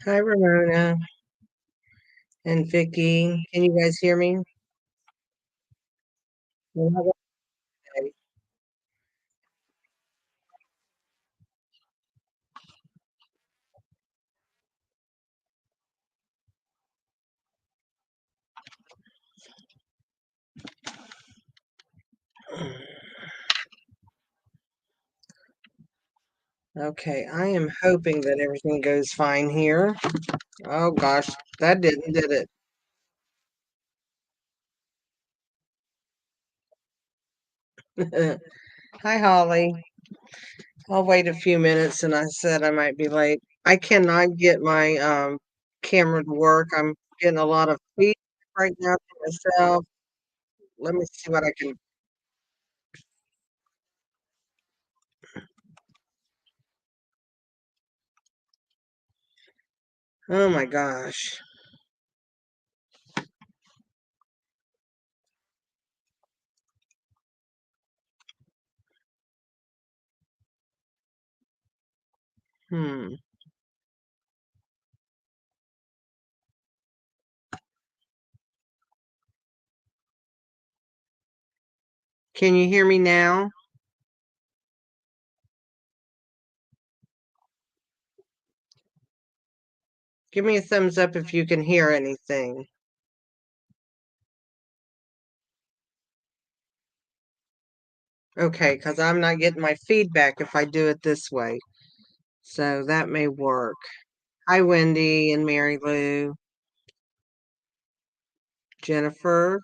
Hi, Ramona and Vicky. Can you guys hear me? Well, how about today? Okay, I am hoping that everything goes fine here. Oh gosh, that didn't, did it? Hi, Holly. I'll wait a few minutes, and I said I might be late. I cannot get my camera to work. I'm getting a lot of feedback right now to myself. Let me see what I can. Oh my gosh. Hmm. Can you hear me now? Give me a thumbs up if you can hear anything. Okay, because I'm not getting my feedback if I do it this way. So that may work. Hi, Wendy and Mary Lou, Jennifer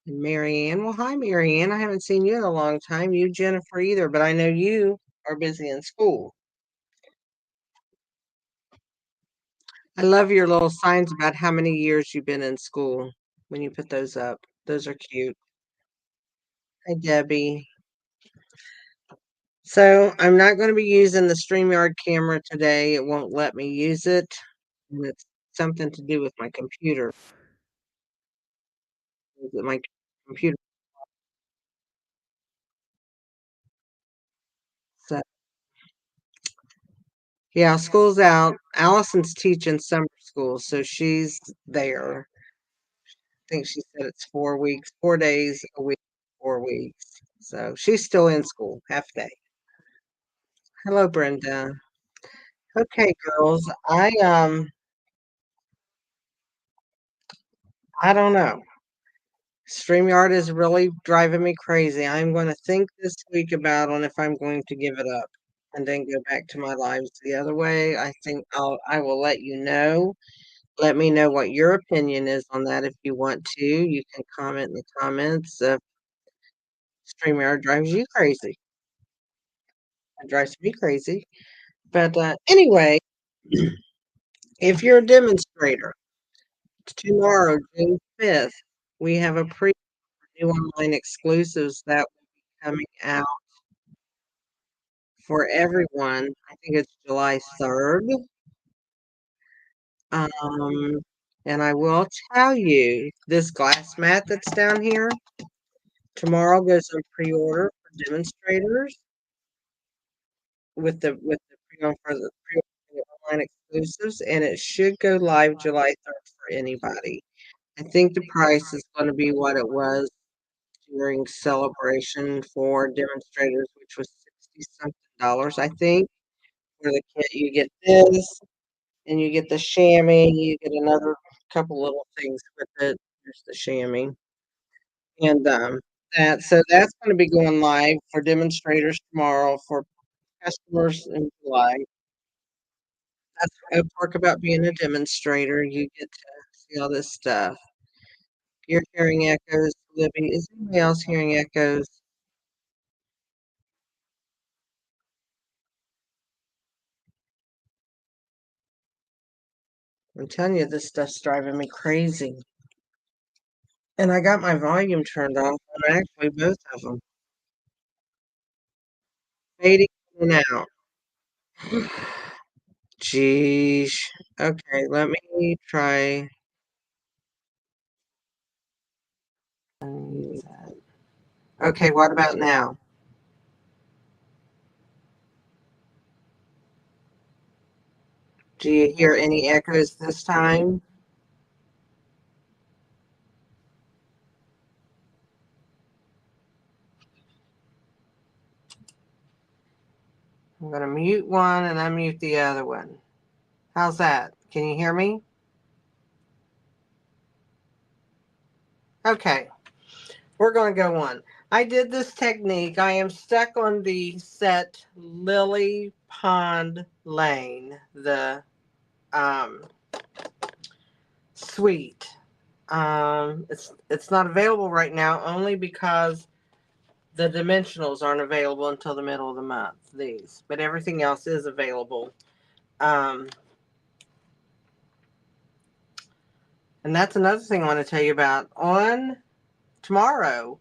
and Marianne. Well, hi, Marianne. I haven't seen you in a long time. You, Jennifer, either, but I know you are busy in school. I love your little signs about how many years you've been in school when you put those up. Those are cute. Hi, Debbie. So I'm not going to be using the StreamYard camera today. It won't let me use it. And it's something to do with my computer. My computer. So, yeah, school's out. Allison's teaching summer school, so she's there. I think she said it's 4 weeks, 4 days a week, 4 weeks. So she's still in school, half day. Hello, Brenda. Okay, girls. I don't know. StreamYard is really driving me crazy. I'm going to think this week about on if I'm going to give it up and then go back to my lives the other way. I will let you know. Let me know what your opinion is on that if you want to. You can comment in the comments if StreamYard drives you crazy. It drives me crazy. But anyway, if you're a demonstrator, tomorrow, June 5th, we have a pre new online exclusives that will be coming out for everyone. I think it's July 3rd. Um, and I will tell you this glass mat that's down here tomorrow goes on pre-order for demonstrators with the pre-order for the pre-order online exclusives, and it should go live July 3rd for anybody. I think the price is going to be what it was during celebration for demonstrators, which was 60 something dollars, I think. For the kit, you get this, and you get the chamois, you get another couple little things with it. There's the chamois. And that's going to be going live for demonstrators tomorrow for customers in July. That's a perk about being a demonstrator. You get to see all this stuff. You're hearing echoes, Libby. Is anybody else hearing echoes? I'm telling you, this stuff's driving me crazy. And I got my volume turned off on actually both of them. Fading in and out. Jeez. Okay, let me try. Okay, what about now? Do you hear any echoes this time? I'm going to mute one and unmute the other one. How's that? Can you hear me? Okay, we're going to go on. I did this technique. I am stuck on the set Lily Pond Lane, the suite. It's not available right now only because the dimensionals aren't available until the middle of the month. These, but everything else is available. Um, and that's another thing I want to tell you about. On tomorrow,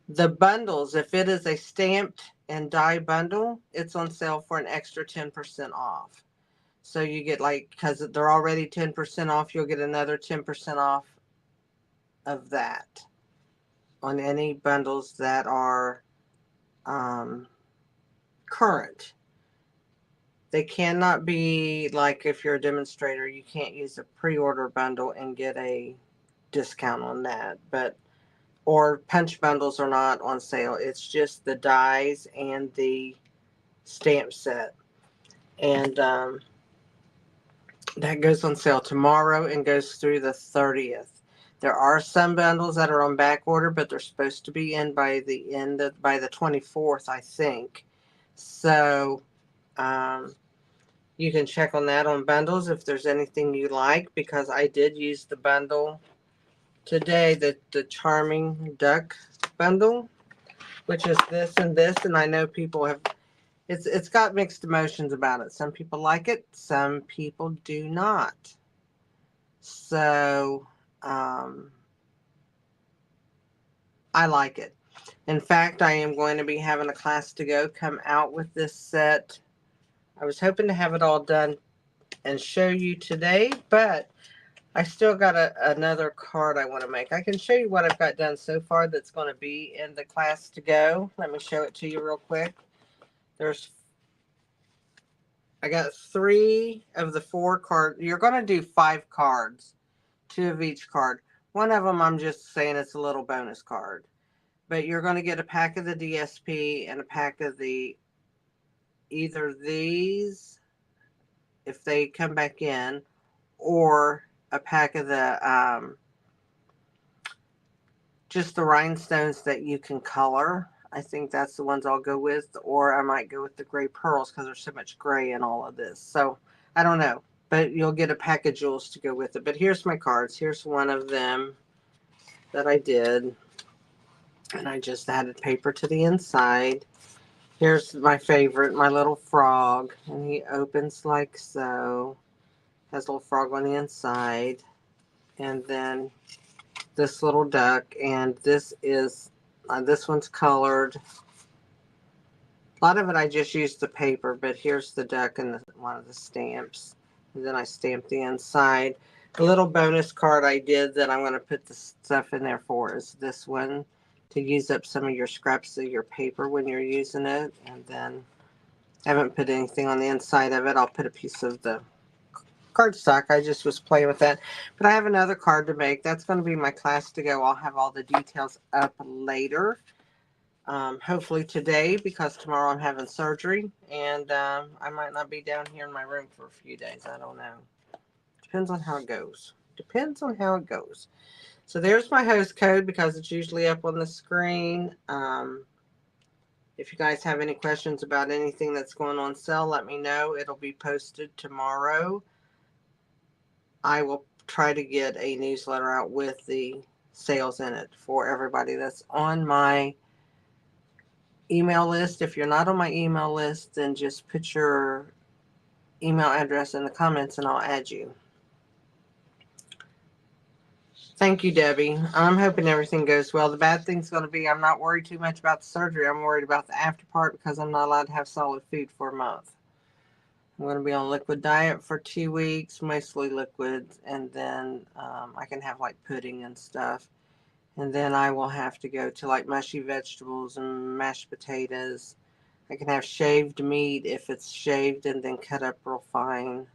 the bundles, if it is a stamped and die bundle, it's on sale for an extra 10% off. So you get because they're already 10% off, you'll get another 10% off of that on any bundles that are current. They cannot be like if you're a demonstrator, you can't use a pre-order bundle and get a discount on that. But or punch bundles are not on sale. It's just the dies and the stamp set. And that goes on sale tomorrow and goes through the 30th. There are some bundles that are on back order, but they're supposed to be in by the 24th, I think. So you can check on that on bundles if there's anything you like, because I did use the bundle today, the Charming Duck bundle, which is this, and I know people have it's got mixed emotions about it. Some people like it, some people do not. So I like it. In fact, I am going to be having a class to go come out with this set. I was hoping to have it all done and show you today, but I still got another card I want to make. I can show you what I've got done so far that's going to be in the class to go. Let me show it to you real quick. I got 3 of the 4 cards. You're going to do 5 cards, 2 of each card. One of them I'm just saying it's a little bonus card. But you're going to get a pack of the DSP and a pack of the either these, if they come back in, or a pack of the just the rhinestones that you can color. I think that's the ones I'll go with, or I might go with the gray pearls because there's so much gray in all of this. So I don't know, but you'll get a pack of jewels to go with it. But here's my cards. Here's one of them that I did, and I just added paper to the inside. Here's my favorite, my little frog, and he opens like so. Has a little frog on the inside, and then this little duck, and this one's colored. A lot of it I just used the paper, but here's the duck and one of the stamps. And then I stamped the inside. A little bonus card I did that I'm going to put the stuff in there for is this one, to use up some of your scraps of your paper when you're using it. And then I haven't put anything on the inside of it. I'll put a piece of the cardstock. I just was playing with that. But I have another card to make. That's going to be my class to go. I'll have all the details up later. Hopefully today, because tomorrow I'm having surgery, and I might not be down here in my room for a few days. I don't know. Depends on how it goes. Depends on how it goes. So there's my host code because it's usually up on the screen. If you guys have any questions about anything that's going on sale, let me know. It'll be posted tomorrow. I will try to get a newsletter out with the sales in it for everybody that's on my email list. If you're not on my email list, then just put your email address in the comments and I'll add you. Thank you, Debbie. I'm hoping everything goes well. The bad thing's going to be I'm not worried too much about the surgery. I'm worried about the after part because I'm not allowed to have solid food for a month. I'm going to be on liquid diet for 2 weeks, mostly liquids, and then I can have like pudding and stuff. And then I will have to go to like mushy vegetables and mashed potatoes. I can have shaved meat if it's shaved and then cut up real fine.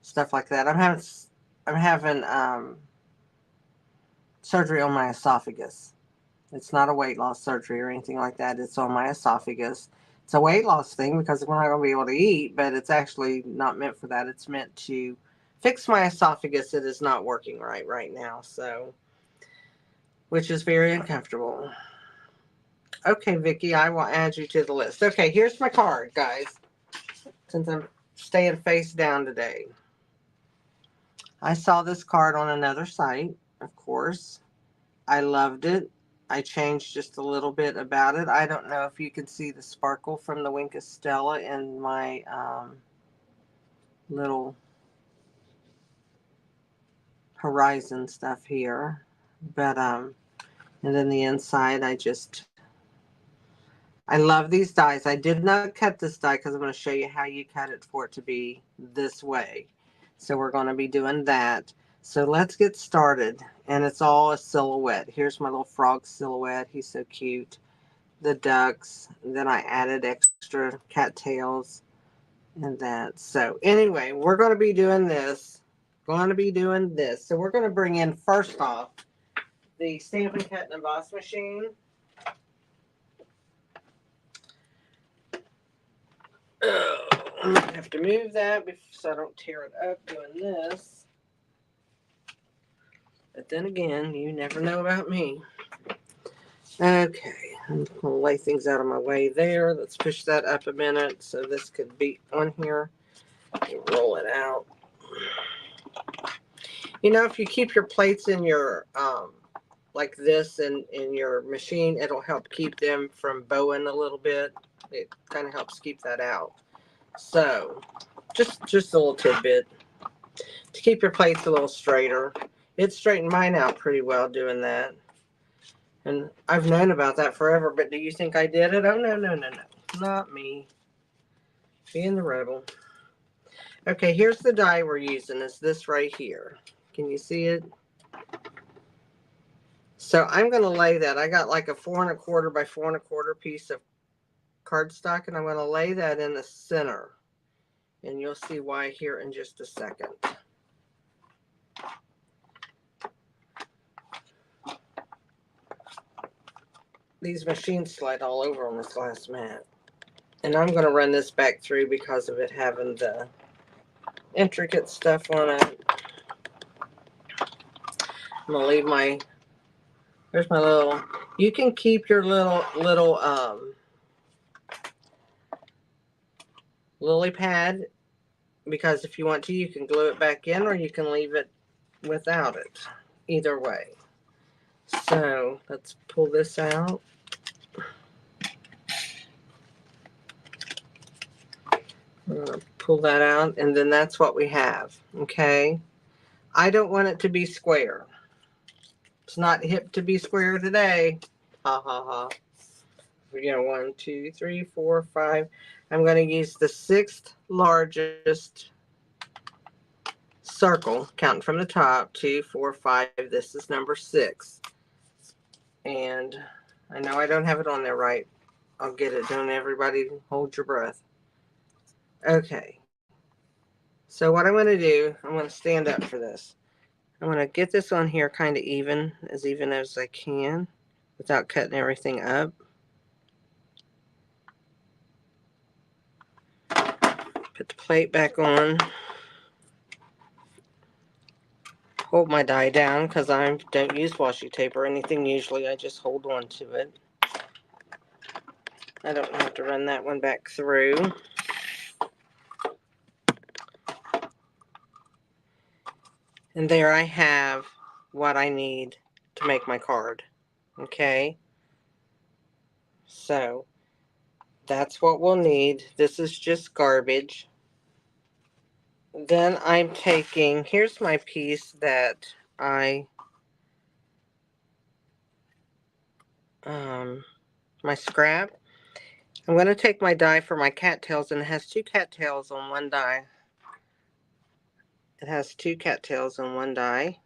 stuff like that. I'm having surgery on my esophagus. It's not a weight loss surgery or anything like that. It's on my esophagus. It's a weight loss thing because we're not going to be able to eat, but it's actually not meant for that. It's meant to fix my esophagus. It is not working right now, so which is very uncomfortable. Okay, Vicki, I will add you to the list. Okay, here's my card, guys. Since I'm staying face down today, I saw this card on another site, of course. I loved it. I changed just a little bit about it. I don't know if you can see the sparkle from the Wink of Stella in my little horizon stuff here. But, and then the inside, I love these dies. I did not cut this die because I'm going to show you how you cut it for it to be this way. So we're going to be doing that. So let's get started. And it's all a silhouette. Here's my little frog silhouette. He's so cute. The ducks. And then I added extra cattails and that. So anyway, we're going to be doing this. So we're going to bring in, first off, the Stampin' Cut and Emboss machine. I'm going to have to move that so I don't tear it up doing this. But then again, you never know about me. Okay, I'm going to lay things out of my way there. Let's push that up a minute so this could be on here. Roll it out. You know, if you keep your plates in your, like this in your machine, it'll help keep them from bowing a little bit. It kind of helps keep that out. So, just a little tidbit to keep your plates a little straighter. It straightened mine out pretty well doing that. And I've known about that forever, but do you think I did it? Oh, no. Not me. Being the rebel. Okay, here's the die we're using. It's this right here. Can you see it? So I'm going to lay that. I got like a 4 1/4 by 4 1/4 piece of cardstock, and I'm going to lay that in the center. And you'll see why here in just a second. These machines slide all over on this glass mat. And I'm going to run this back through because of it having the intricate stuff on it. I'm going to leave my, there's my little, you can keep your little lily pad, because if you want to, you can glue it back in or you can leave it without it. Either way. So let's pull this out. I'm going to pull that out, and then that's what we have. Okay. I don't want it to be square. It's not hip to be square today. Ha ha ha. You know, 1, 2, 3, 4, 5. I'm going to use the 6th largest circle, counting from the top. 2, 4, 5. This is number 6. And I know I don't have it on there right. I'll get it. Don't everybody hold your breath. Okay. So what I'm going to do, I'm going to stand up for this. I'm going to get this on here kind of even as I can without cutting everything up. Put the plate back on. Hold my die down because I don't use washi tape or anything usually. I just hold on to it. I don't have to run that one back through. And there I have what I need to make my card. Okay. So that's what we'll need. This is just garbage. Then I'm taking, here's my piece that my scrap. I'm going to take my die for my cattails, and it has 2 cattails on one die. It has 2 cattails on one die.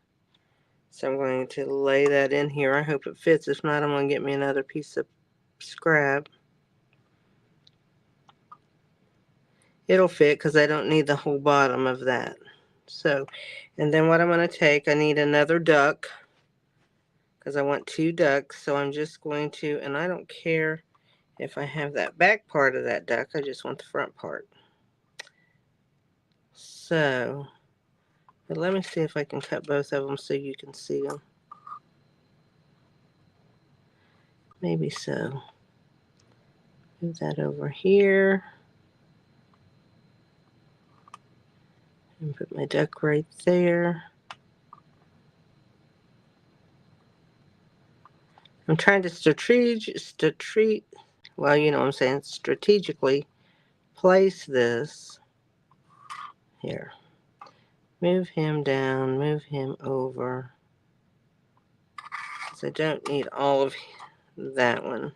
So I'm going to lay that in here. I hope it fits. If not, I'm going to get me another piece of scrap. It'll fit because I don't need the whole bottom of that. So, and then what I'm going to take, I need another duck because I want 2 ducks. So I'm just going to, and I don't care if I have that back part of that duck, I just want the front part. So, but let me see if I can cut both of them so you can see them. Maybe so. Move that over here. And put my duck right there. I'm trying to well, you know what I'm saying, strategically place this here. Move him down, move him over. So I don't need all of that one.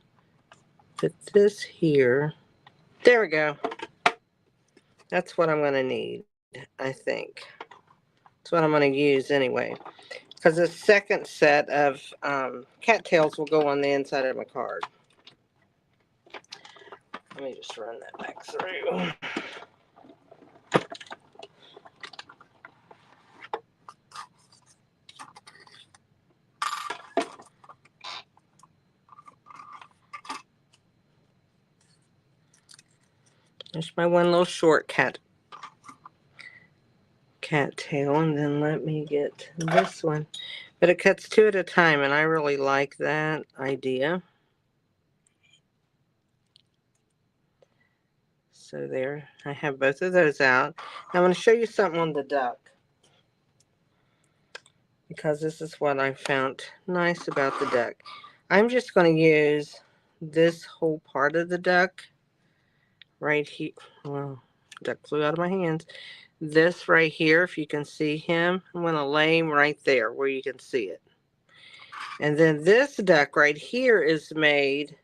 Put this here. There we go. That's what I'm going to need, I think. That's what I'm going to use anyway. Because the second set of cattails will go on the inside of my card. Let me just run that back through. There's my one little short cattail, and then let me get this one. But it cuts 2 at a time, and I really like that idea. So there, I have both of those out. Now I'm going to show you something on the duck, because this is what I found nice about the duck. I'm just going to use this whole part of the duck right here. Well, duck flew out of my hands. This right here, if you can see him, I'm going to lay him right there where you can see it. And then this duck right here is made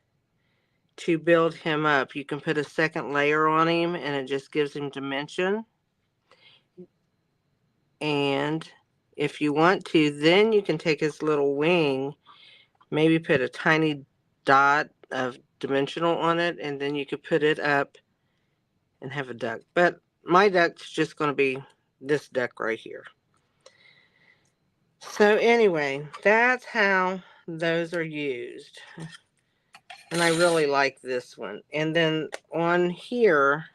to build him up. You can put a second layer on him and it just gives him dimension. And if you want to, then you can take his little wing, maybe put a tiny dot of dimensional on it, and then you could put it up and have a duck. But my duck's just going to be this duck right here. So anyway, that's how those are used. And I really like this one. And then on here,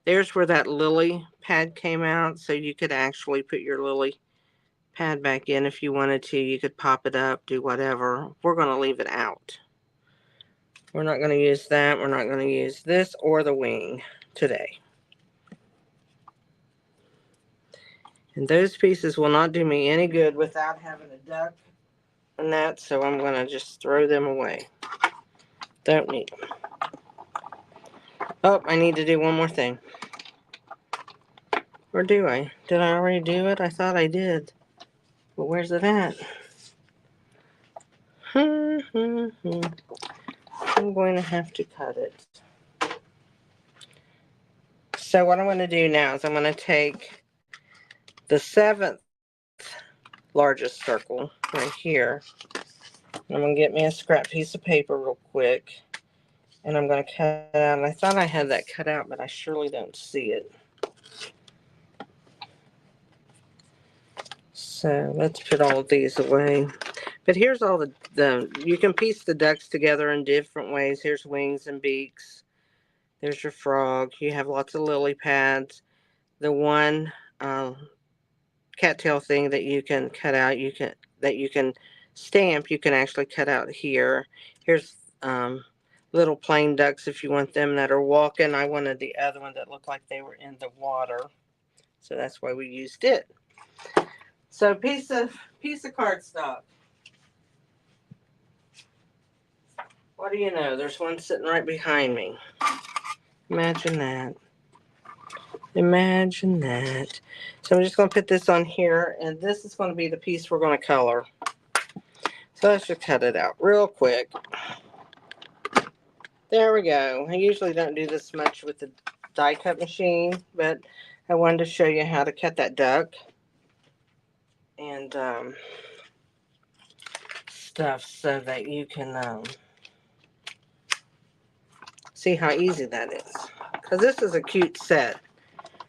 there's where that lily pad came out. So you could actually put your lily pad back in if you wanted to. You could pop it up, do whatever. We're going to leave it out. We're not going to use that. We're not going to use this or the wing today. And those pieces will not do me any good without having a duck and that, so I'm going to just throw them away. Don't need them. Oh, I need to do one more thing. Or do I? Did I already do it? I thought I did. But where's it at? I'm going to have to cut it. So what I'm going to do now is I'm going to take the 7th largest circle right here. I'm going to get me a scrap piece of paper real quick. And I'm going to cut it out. And I thought I had that cut out, but I surely don't see it. So let's put all of these away. But here's all the you can piece the ducks together in different ways. Here's wings and beaks. There's your frog. You have lots of lily pads. The one cattail thing that you can cut out, that you can stamp, you can actually cut out here. Here's little plain ducks if you want them that are walking. I wanted the other one that looked like they were in the water, so that's why we used it. So piece of cardstock. What do you know? There's one sitting right behind me. Imagine that. Imagine that. So I'm just going to put this on here, and this is going to be the piece we're going to color. So let's just cut it out real quick. There we go. I usually don't do this much with the die cut machine, but I wanted to show you how to cut that duck and stuff so that you can see how easy that is. Because this is a cute set.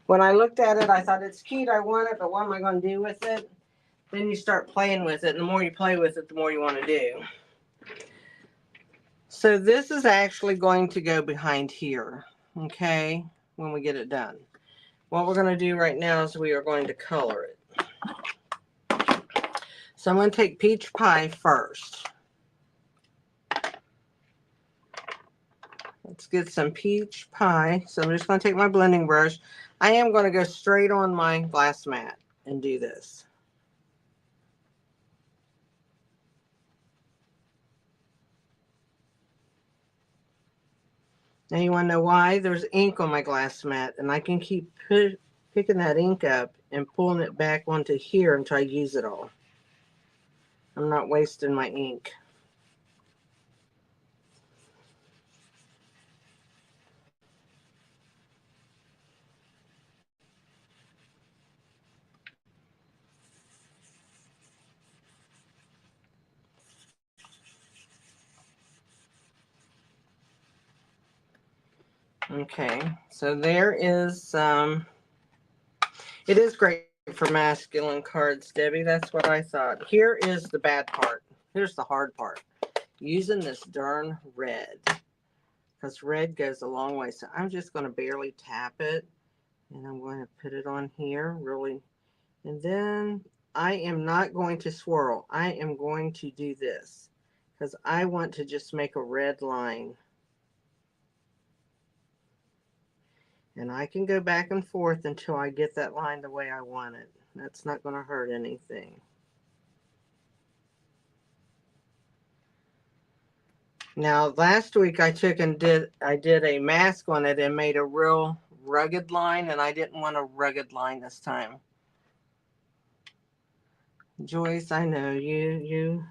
When I looked at it, I thought it's cute, I want it, but what am I going to do with it? Then you start playing with it, and the more you play with it, the more you want to do. So this is actually going to go behind here, okay, when we get it done. What we're going to do right now is we are going to color it. So I'm going to take Peach Pie first. Let's get some Peach Pie. So I'm just going to take my blending brush. I am going to go straight on my glass mat and do this. Now you want to know why? There's ink on my glass mat, and I can keep picking that ink up and pulling it back onto here until I use it all. I'm not wasting my ink. Okay, so there is, it is great for masculine cards, Debbie. That's what I thought. Here is the bad part. Here's the hard part. Using this darn red. Because red goes a long way. So I'm just going to barely tap it. And I'm going to put it on here, really. And then I am not going to swirl. I am going to do this. Because I want to just make a red line. And I can go back and forth until I get that line the way I want it. That's not going to hurt anything. Now, last week I took and did a mask on it and made a real rugged line, and I didn't want a rugged line this time. Joyce, I know you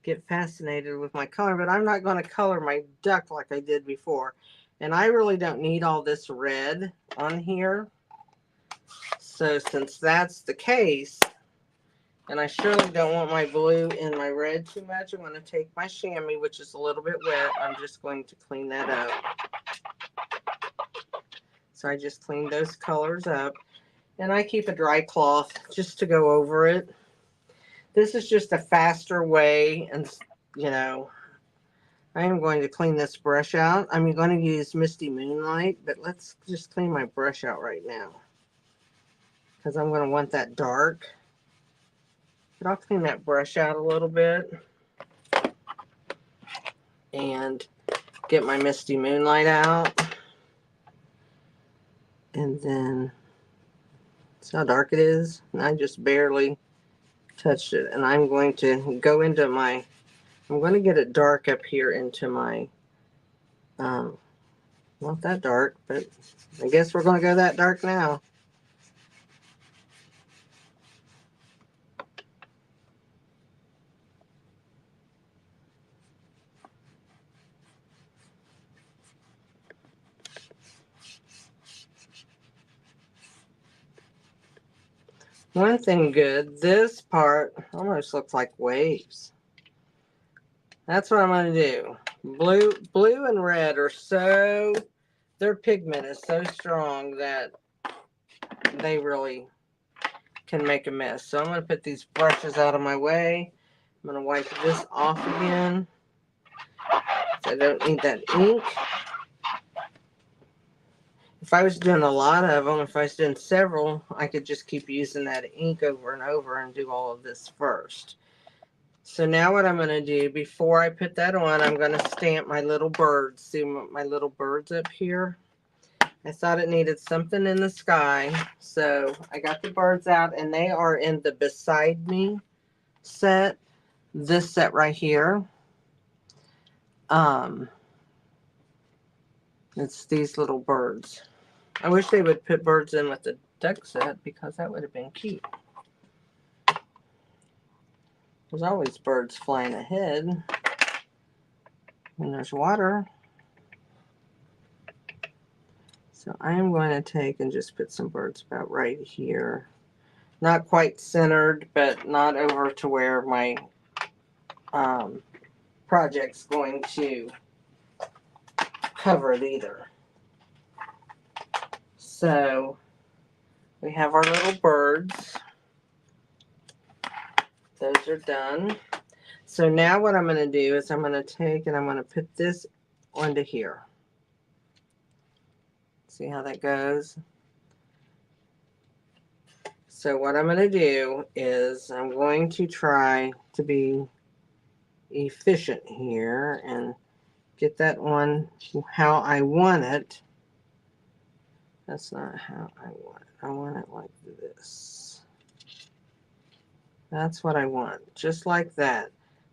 get fascinated with my color, but I'm not going to color my duck like I did before. And I really don't need all this red on here. So since that's the case, and I surely don't want my blue and my red too much, I'm going to take my chamois, which is a little bit wet. I'm just going to clean that up. So I just cleaned those colors up. And I keep a dry cloth just to go over it. This is just a faster way, and you know, I am going to clean this brush out. I'm going to use Misty Moonlight, but let's just clean my brush out right now. Because I'm going to want that dark. But I'll clean that brush out a little bit. And get my Misty Moonlight out. And then, see how dark it is? And I just barely touched it. And I'm going to go into my, I'm going to get it dark up here into my, not that dark, but I guess we're going to go that dark now. One thing good, this part almost looks like waves. That's what I'm going to do. Blue and red are so, their pigment is so strong that they really can make a mess. So I'm going to put these brushes out of my way. I'm going to wipe this off again. I don't need that ink. If I was doing a lot of them, if I was doing several, I could just keep using that ink over and over and do all of this first. So now what I'm going to do, before I put that on, I'm going to stamp my little birds. See my little birds up here? I thought it needed something in the sky. So I got the birds out, and they are in the Beside Me set. This set right here. It's these little birds. I wish they would put birds in with the duck set because that would have been cute. There's always birds flying ahead when there's water. So I am going to take and just put some birds about right here. Not quite centered, but not over to where my project's going to cover it either. So we have our little birds. Those are done. So now what I'm going to do is I'm going to take and I'm going to put this onto here. See how that goes? So what I'm going to do is I'm going to try to be efficient here and get that one how I want it. That's not how I want it. I want it like this. That's what I want, just like that.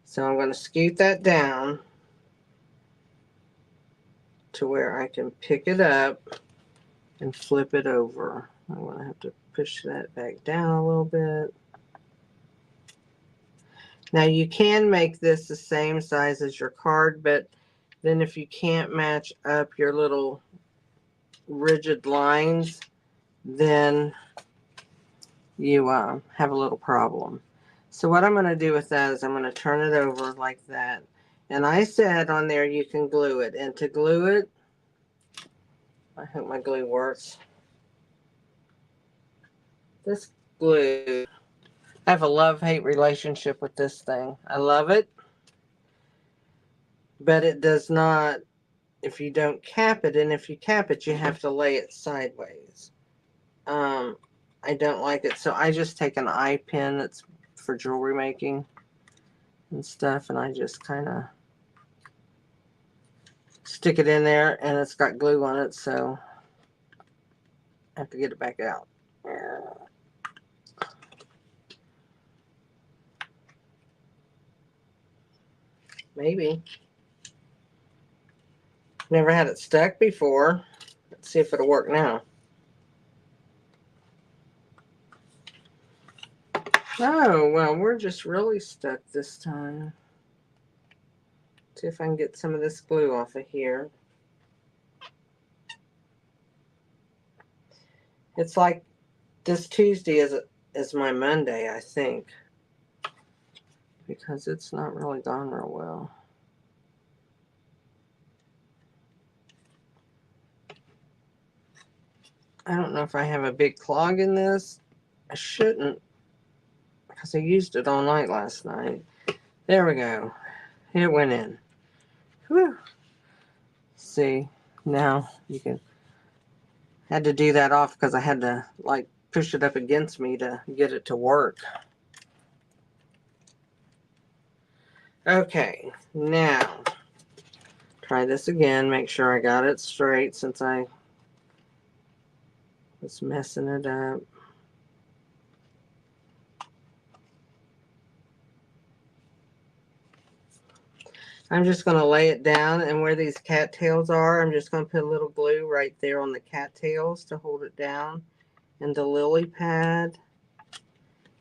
So I'm going to scoot that down to where I can pick it up and flip it over. I'm going to have to push that back down a little bit. Now you can make this the same size as your card, but then if you can't match up your little rigid lines, then you have a little problem. So what I'm going to do with that is I'm going to turn it over like that. And I said on there you can glue it. And to glue it, I hope my glue works. This glue, I have a love-hate relationship with this thing. I love it, but it does not, if you don't cap it, and if you cap it, you have to lay it sideways. I don't like it, so I just take an eye pin that's for jewelry making and stuff, and I just kind of stick it in there, and it's got glue on it, so I have to get it back out. Maybe. Never had it stuck before. Let's see if it'll work now. Oh, well, we're just really stuck this time. See if I can get some of this glue off of here. It's like this Tuesday is my Monday, I think, because it's not really gone real well. I don't know if I have a big clog in this. I shouldn't, because I used it all night last night. There we go. It went in. Whew. See, now you can. Had to do that off because I had to like push it up against me to get it to work. Okay, now try this again. Make sure I got it straight since I was messing it up. I'm just going to lay it down, and where these cattails are, I'm just going to put a little glue right there on the cattails to hold it down. And the lily pad,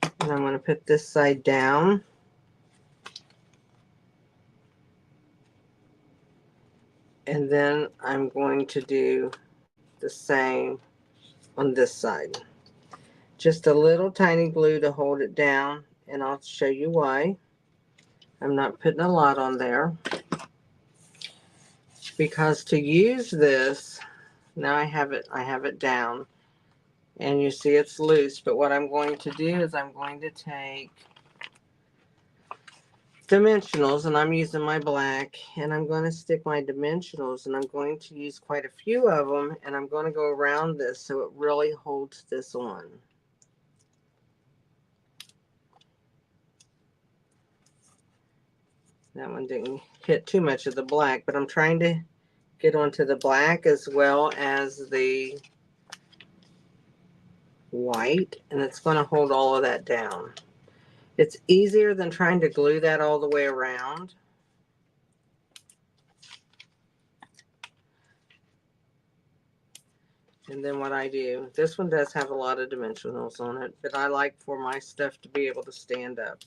and I'm going to put this side down. And then I'm going to do the same on this side. Just a little tiny glue to hold it down, and I'll show you why. I'm not putting a lot on there, because to use this, now I have it down, and you see it's loose, but what I'm going to do is I'm going to take dimensionals, and I'm using my black, and I'm going to stick my dimensionals, and I'm going to use quite a few of them, and I'm going to go around this so it really holds this on. That one didn't hit too much of the black, but I'm trying to get onto the black as well as the white, and it's going to hold all of that down. It's easier than trying to glue that all the way around. And then what I do, this one does have a lot of dimensionals on it, but I like for my stuff to be able to stand up.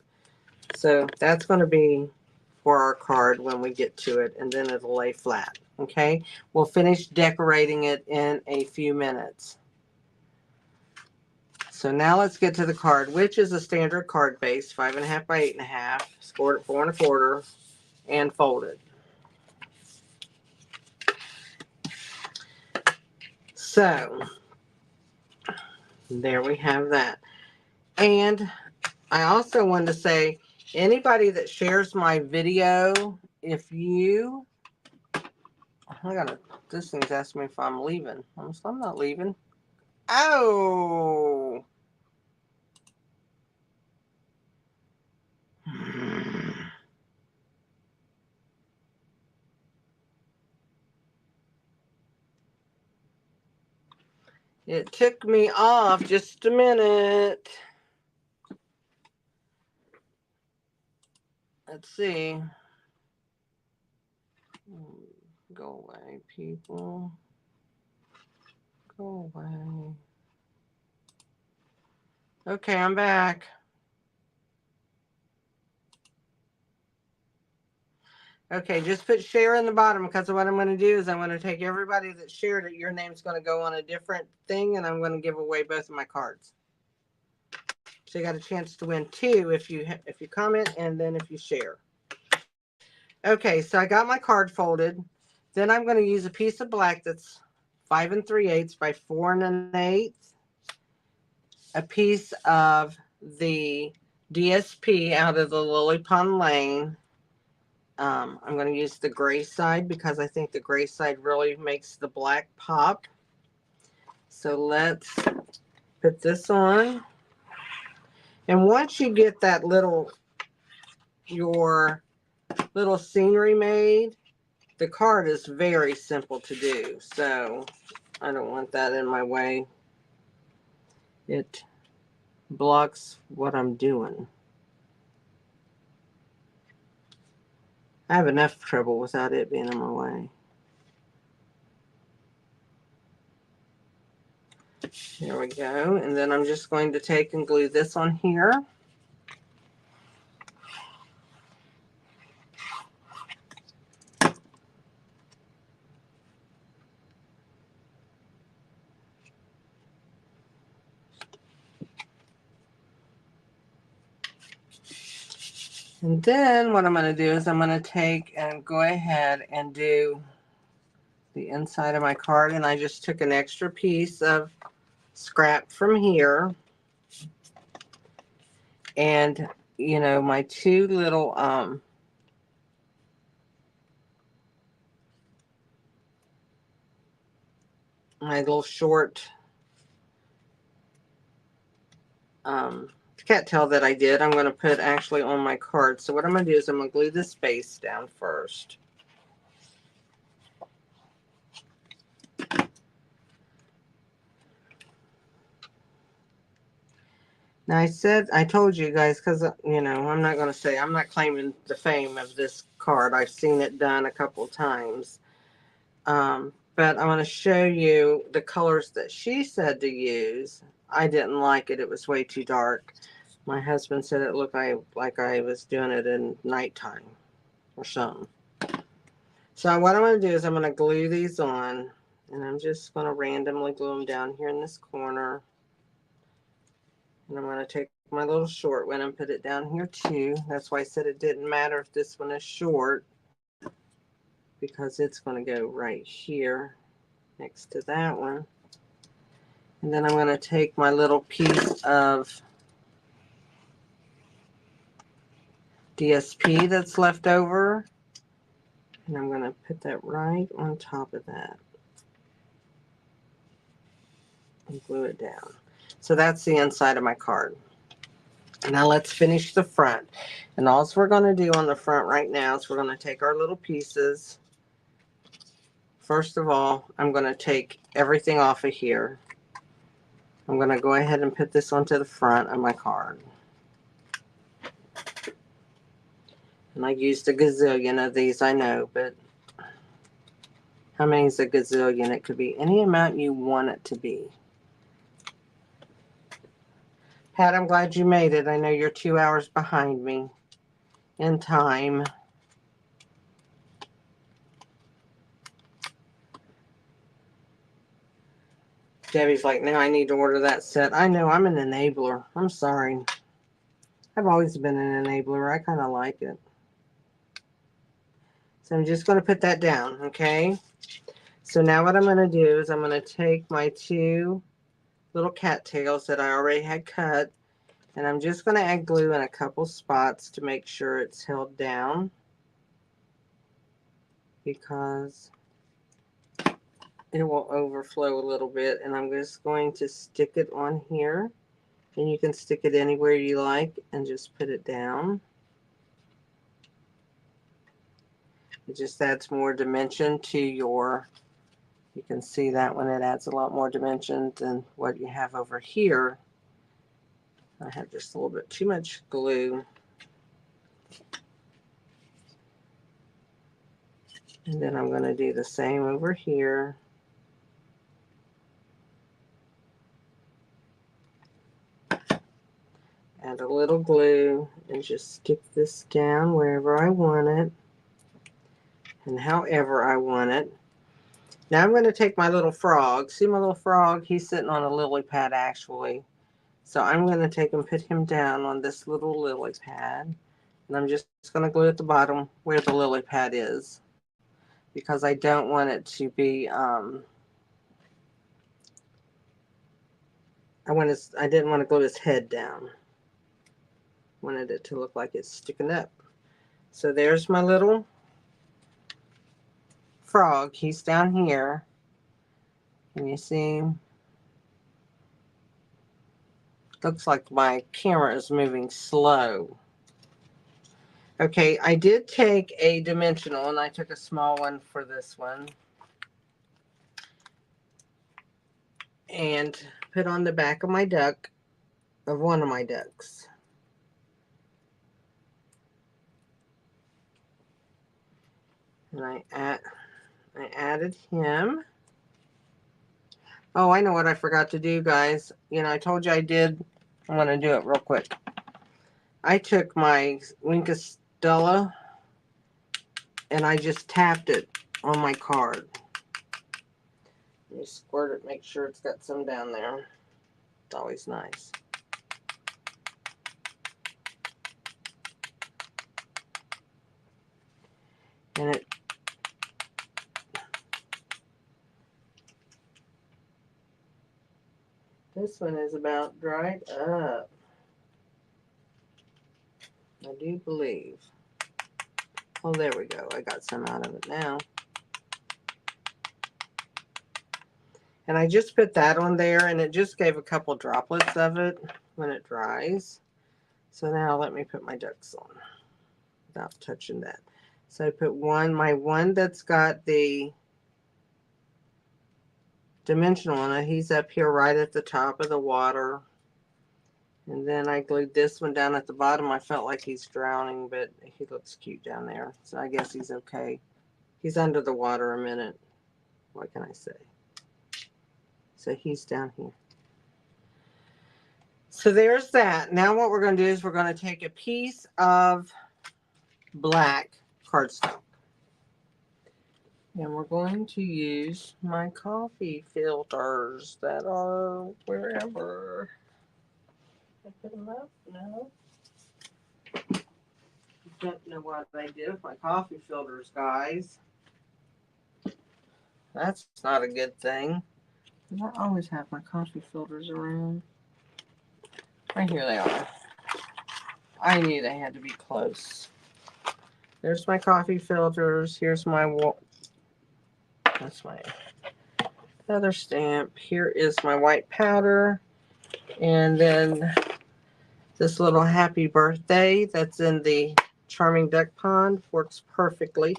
So that's going to be for our card when we get to it, and then it'll lay flat. Okay, we'll finish decorating it in a few minutes. So now let's get to the card, which is a standard card base, 5.5 by 8.5, scored at 4 1/4, and folded. So There we have that. And I also wanted to say, anybody that shares my video, if you, this thing's asking me if I'm leaving. I'm not leaving. Oh. It took me off just a minute. Let's see. Go away, people. Go away. Okay, I'm back. Okay, just put share in the bottom, because what I'm going to do is I'm going to take everybody that shared it. Your name's going to go on a different thing, and I'm going to give away both of my cards. So you got a chance to win two if you comment and then if you share. Okay, so I got my card folded. Then I'm going to use a piece of black that's 5 3/8 by 4 1/8. A piece of the DSP out of the Lily Pond Lane. I'm going to use the gray side because I think the gray side really makes the black pop. So let's put this on. And once you get that your little scenery made, the card is very simple to do. So I don't want that in my way. It blocks what I'm doing. I have enough trouble without it being in my way. There we go. And then I'm just going to take and glue this on here. And then what I'm going to do is I'm going to take and go ahead and do the inside of my card. And I just took an extra piece of scrap from here. And, you know, my two little, my little short, can't tell that I did. I'm going to put actually on my card. So what I'm going to do is I'm going to glue this base down first. Now I told you guys, because, you know, I'm not claiming the fame of this card. I've seen it done a couple of times. But I want to show you the colors that she said to use. I didn't like it. It was way too dark. My husband said it looked like I was doing it in nighttime or something. So what I'm going to do is I'm going to glue these on. And I'm just going to randomly glue them down here in this corner. And I'm going to take my little short one and put it down here too. That's why I said it didn't matter if this one is short, because it's going to go right here next to that one. And then I'm going to take my little piece of DSP that's left over, and I'm going to put that right on top of that and glue it down. So that's the inside of my card. Now let's finish the front. And all we're going to do on the front right now is we're going to take our little pieces. First of all, I'm going to take everything off of here. I'm going to go ahead and put this onto the front of my card. And I used a gazillion of these, I know, but how many is a gazillion? It could be any amount you want it to be. Pat, I'm glad you made it. I know you're 2 hours behind me in time. Debbie's like, now I need to order that set. I know, I'm an enabler. I'm sorry. I've always been an enabler. I kind of like it. So I'm just going to put that down, okay? So now what I'm going to do is I'm going to take my two little cattails that I already had cut. And I'm just going to add glue in a couple spots to make sure it's held down, because it will overflow a little bit. And I'm just going to stick it on here, and you can stick it anywhere you like and just put it down. It just adds more dimension to your, you can see that one, it adds a lot more dimension than what you have over here. I have just a little bit too much glue. And then I'm going to do the same over here. Add a little glue and just stick this down wherever I want it and however I want it. Now I'm going to take my little frog. See my little frog? He's sitting on a lily pad actually. So I'm going to take and put him down on this little lily pad. And I'm just going to glue at the bottom where the lily pad is, because I don't want it to be, I didn't want to glue his head down. Wanted it to look like it's sticking up. So there's my little frog. He's down here. Can you see him? Looks like my camera is moving slow. Okay, I did take a dimensional, and I took a small one for this one, and put on the back of my duck, of one of my ducks. And I added him. Oh, I know what I forgot to do, guys. You know, I told you I did. I'm going to do it real quick. I took my Wink of Stella and I just tapped it on my card. You squirt it, make sure it's got some down there. It's always nice. And this one is about dried up, I do believe. Oh, there we go. I got some out of it now. And I just put that on there, and it just gave a couple droplets of it when it dries. So now let me put my ducks on without touching that. So I put my one that's got the dimensional on it. He's up here right at the top of the water. And then I glued this one down at the bottom. I felt like he's drowning, but he looks cute down there. So I guess he's okay. He's under the water a minute. What can I say? So he's down here. So there's that. Now what we're going to do is we're going to take a piece of black cardstock. And we're going to use my coffee filters that are wherever. I put them up? No. I don't know what I did with my coffee filters, guys. That's not a good thing. I always have my coffee filters around. Right here they are. I knew they had to be close. There's my coffee filters. Here's my that's my other stamp. Here is my white powder. And then this little happy birthday that's in the Charming Duck Pond works perfectly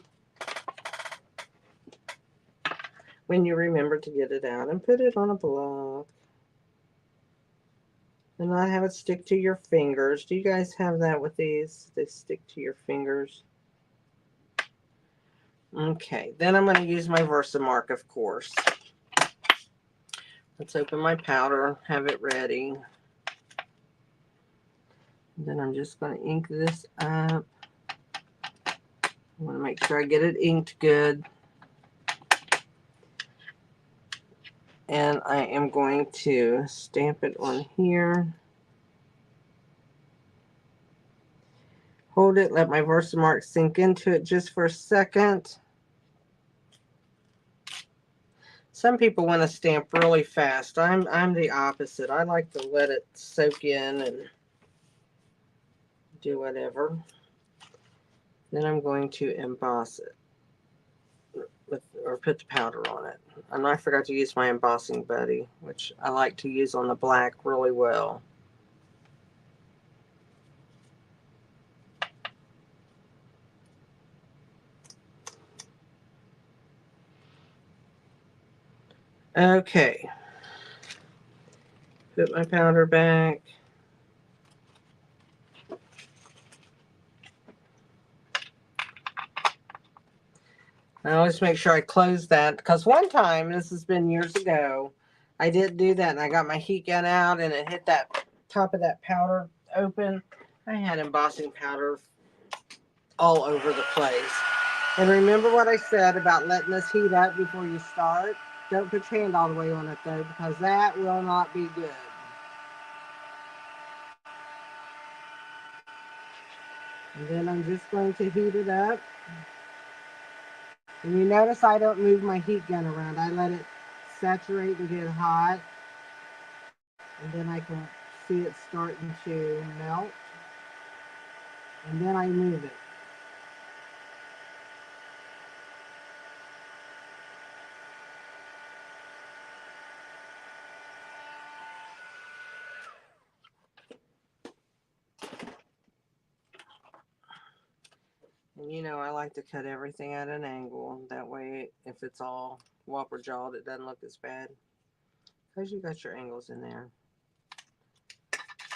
when you remember to get it out and put it on a block. And not have it stick to your fingers. Do you guys have that with these? They stick to your fingers. Okay, then I'm going to use my Versamark, of course. Let's open my powder, have it ready. And then I'm just going to ink this up. I want to make sure I get it inked good. And I am going to stamp it on here. Hold it, let my Versamark sink into it just for a second. Some people want to stamp really fast. I'm the opposite. I like to let it soak in and do whatever. Then I'm going to emboss it or put the powder on it. And I forgot to use my embossing buddy, which I like to use on the black really well. Okay. Put my powder back. I always make sure I close that because one time, this has been years ago, I did do that and I got my heat gun out and it hit that top of that powder open. I had embossing powder all over the place. And remember what I said about letting this heat up before you start? Don't put your hand all the way on it though, because that will not be good. And then I'm just going to heat it up. And you notice I don't move my heat gun around. I let it saturate and get hot. And then I can see it starting to melt. And then I move it. And you know, I like to cut everything at an angle. That way, if it's all whopper jawed, it doesn't look as bad. Because you got your angles in there.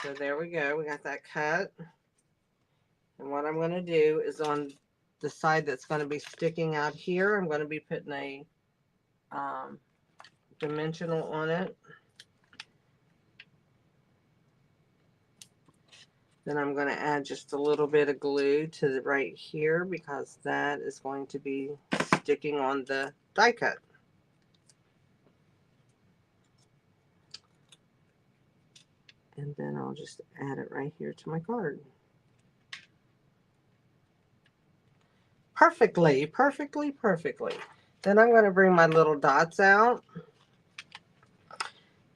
So there we go. We got that cut. And what I'm going to do is on the side that's going to be sticking out here, I'm going to be putting a dimensional on it. Then I'm going to add just a little bit of glue to the right here because that is going to be sticking on the die cut. And then I'll just add it right here to my card. Perfectly, perfectly, perfectly. Then I'm going to bring my little dots out.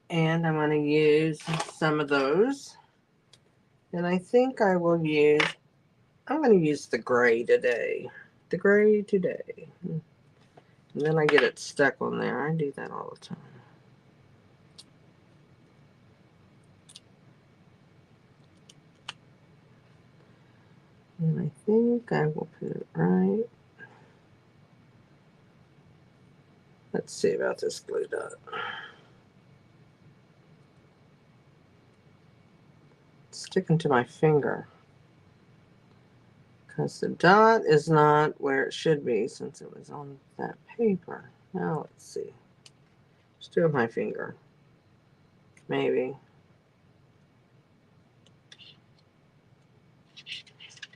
And I'm going to use some of those. And I think I will use, I'm going to use the gray today. The gray today. And then I get it stuck on there. I do that all the time. And I think I will put it right. Let's see about this glue dot. It's sticking to my finger. Because the dot is not where it should be since it was on that paper. Now let's see. Just do it with my finger. Maybe.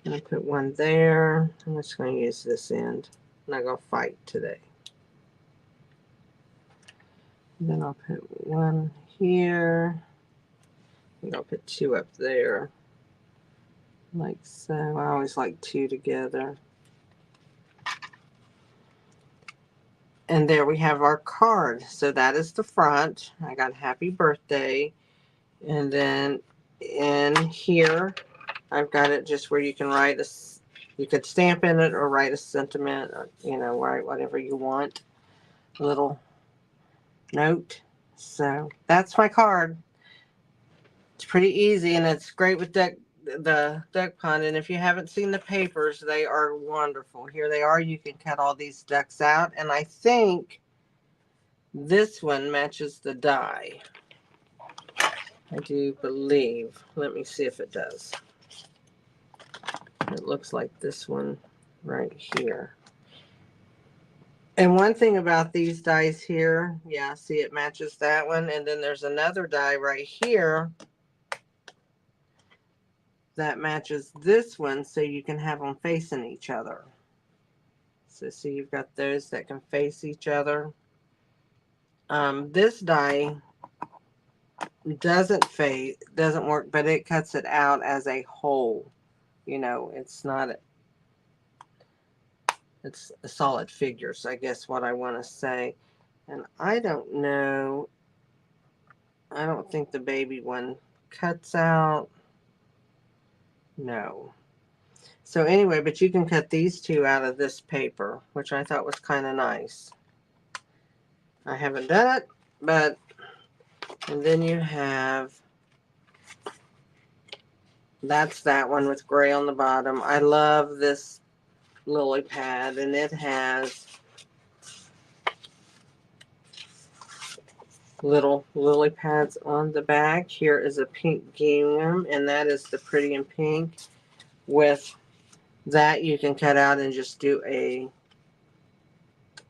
I'm going to put one there. I'm just going to use this end. I'm not going to fight today. And then I'll put one here. And I'll put two up there. Like so. I always like two together. And there we have our card. So that is the front. I got happy birthday. And then in here, I've got it just where you can write you could stamp in it or write a sentiment, or, you know, write whatever you want. A little note. So that's my card. It's pretty easy and it's great with the duck pond. And if you haven't seen the papers, they are wonderful. Here they are. You can cut all these ducks out. And I think this one matches the die. I do believe. Let me see if it does. It looks like this one right here. And one thing about these dies here, yeah, see it matches that one. And then there's another die right here that matches this one, so you can have them facing each other. So see, you've got those that can face each other. This die doesn't work, but it cuts it out as a whole. You know, it's not, it's a solid figure, so I guess what I want to say. And I don't know. I don't think the baby one cuts out. No. So anyway, but you can cut these two out of this paper, which I thought was kind of nice. I haven't done it, but, and then you have, that's that one with gray on the bottom. I love this lily pad, and it has little lily pads on the back. Here is a pink gingham, and that is the Pretty in Pink. With that, you can cut out and just do a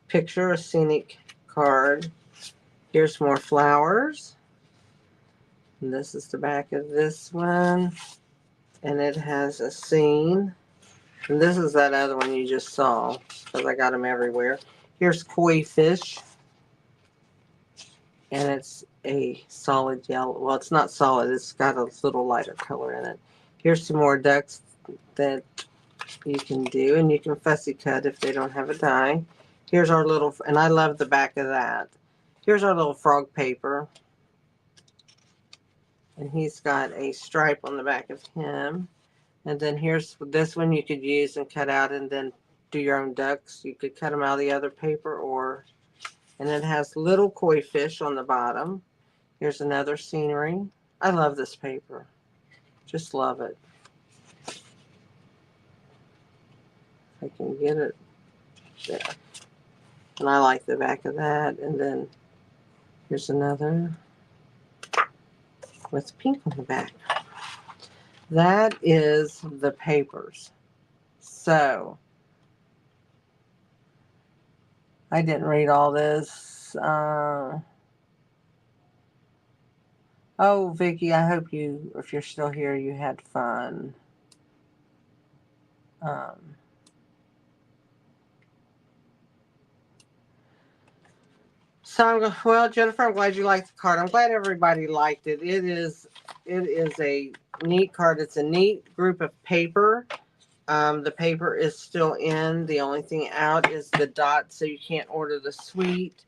picture, a scenic card. Here's more flowers. And this is the back of this one. And it has a scene. And this is that other one you just saw, because I got them everywhere. Here's koi fish. And it's a solid yellow. Well, it's not solid. It's got a little lighter color in it. Here's some more ducks that you can do. And you can fussy cut if they don't have a die. Here's our little, and I love the back of that. Here's our little frog paper. And he's got a stripe on the back of him. And then here's this one you could use and cut out and then do your own ducks. You could cut them out of the other paper, or, and it has little koi fish on the bottom. Here's another scenery. I love this paper. Just love it. If I can get it there. And I like the back of that. And then here's another with pink on the back. That is the papers. So I didn't read all this. Oh, Vicki, I hope you, if you're still here, you had fun. So, well, Jennifer, I'm glad you liked the card. I'm glad everybody liked it. It is a neat card. It's a neat group of paper. The paper is still in. The only thing out is the dot, so you can't order the suite.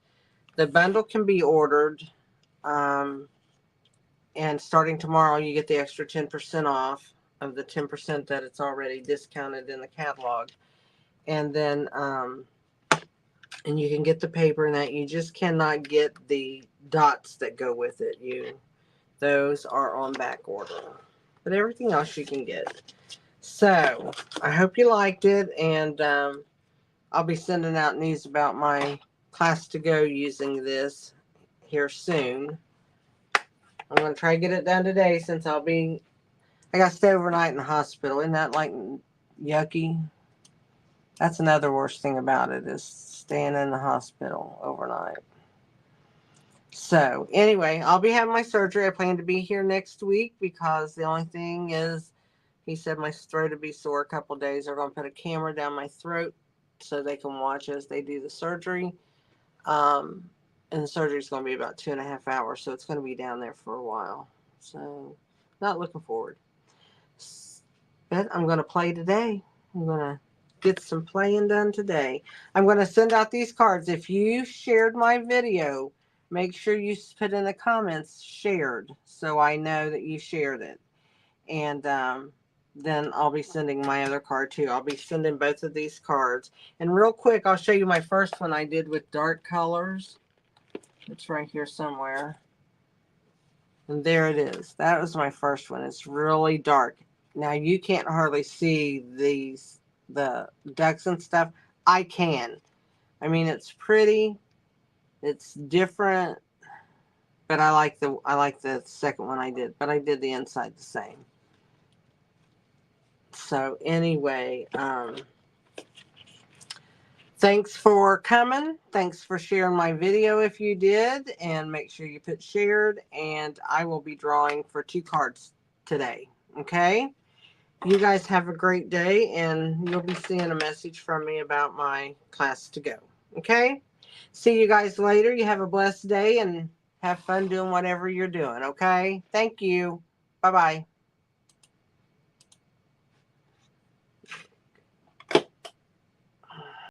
The bundle can be ordered. And starting tomorrow, you get the extra 10% off of the 10% that it's already discounted in the catalog. And then, and you can get the paper and that. You just cannot get the dots that go with it. Those are on back order. But everything else you can get. So, I hope you liked it. And I'll be sending out news about my class to go using this here soon. I'm going to try to get it done today since I got to stay overnight in the hospital. Isn't that like yucky? That's another worst thing about it, is staying in the hospital overnight. So anyway, I'll be having my surgery. I plan to be here next week because the only thing is, he said my throat would be sore a couple days. They're going to put a camera down my throat so they can watch as they do the surgery. And the surgery is going to be about 2.5 hours, so it's going to be down there for a while. So, not looking forward. But I'm going to play today. I'm going to get some playing done today. I'm going to send out these cards. If you shared my video, make sure you put in the comments shared so I know that you shared it. And then I'll be sending my other card too. I'll be sending both of these cards. And real quick, I'll show you my first one I did with dark colors. It's right here somewhere. And there it is. That was my first one. It's really dark. Now you can't hardly see the ducks and stuff. I can. I mean, it's pretty. It's different. But I like the second one I did. But I did the inside the same. So anyway, thanks for coming. Thanks for sharing my video if you did. And make sure you put shared. And I will be drawing for 2 cards today. Okay? You guys have a great day. And you'll be seeing a message from me about my class to go. Okay? See you guys later. You have a blessed day. And have fun doing whatever you're doing. Okay? Thank you. Bye-bye.